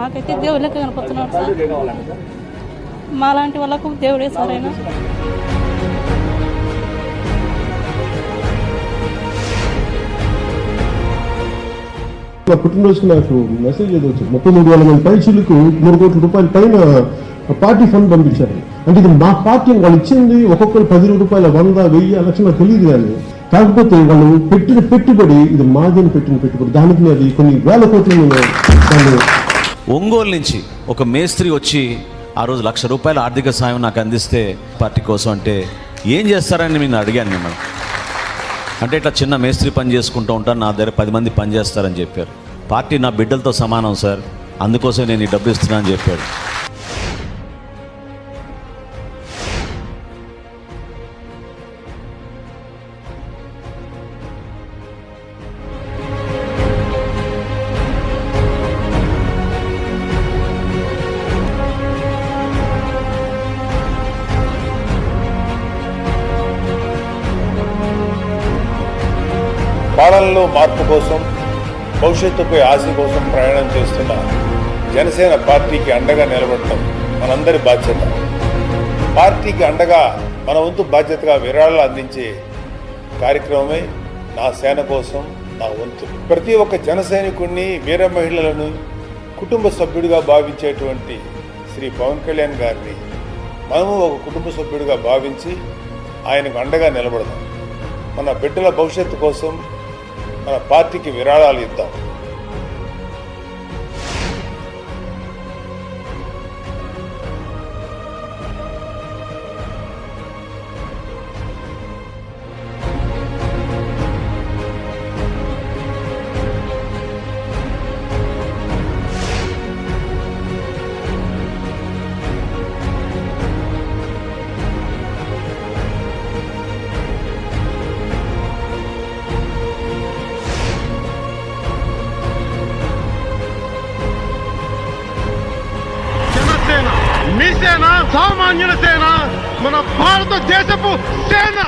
మాకైతే దేవుళ్ళకి కనపడుతున్నాడు సార్. మాలాంటి వాళ్ళకు దేవుడే సార్ ఆయన. పుట్టినరోజు నాకు మెసేజ్ ఏదో వచ్చింది, 33,000 మంది పైచీలకు 3 కోట్ల రూపాయల పైన పార్టీ ఫండ్ పంపించారు. అంటే ఇది మా పార్టీ వాళ్ళు ఇచ్చింది ఒక్కొక్కరు 10 రూపాయల 100, 1000 లక్షలు తెలియదు. కానీ కాకపోతే వాళ్ళు పెట్టిన పెట్టుబడి ఇది మాదిని పెట్టిన పెట్టుబడి, దానికి అది కొన్ని వేల కోట్లు. ఒంగోలు నుంచి ఒక మేస్త్రి వచ్చి ఆ రోజు ₹1,00,000 ఆర్థిక సాయం నాకు అందిస్తే పార్టీ కోసం అంటే ఏం చేస్తారని నేను అడిగాను మిమ్మల్ని. అంటే ఇట్లా చిన్న మేస్త్రి పని చేసుకుంటూ ఉంటాను, నా దగ్గర 10 మంది పని చేస్తారని చెప్పారు. పార్టీ నా బిడ్డలతో సమానం సార్, అందుకోసం నేను ఈ డబ్బు ఇస్తున్నాను అని చెప్పాడు. పాలనలో మార్పు కోసం, భవిష్యత్తుపై ఆశ కోసం ప్రయాణం చేస్తున్న జనసేన పార్టీకి అండగా నిలబడటం మనందరి బాధ్యత. పార్టీకి అండగా మన వంతు బాధ్యతగా విరాళాలు అందించే కార్యక్రమమే నా సేన కోసం నా వంతు. ప్రతి ఒక్క జన సైనికుడిని, వీర మహిళలను కుటుంబ సభ్యుడిగా భావించేటువంటి శ్రీ పవన్ కళ్యాణ్ గారిని మనము ఒక కుటుంబ సభ్యుడిగా భావించి ఆయనకు అండగా నిలబడదాం. మన బిడ్డల భవిష్యత్తు కోసం మన పార్టీకి విరాళాలు ఇద్దాం. మీ సేన, సామాన్యుల సేన, మన భారతదేశపు సేన.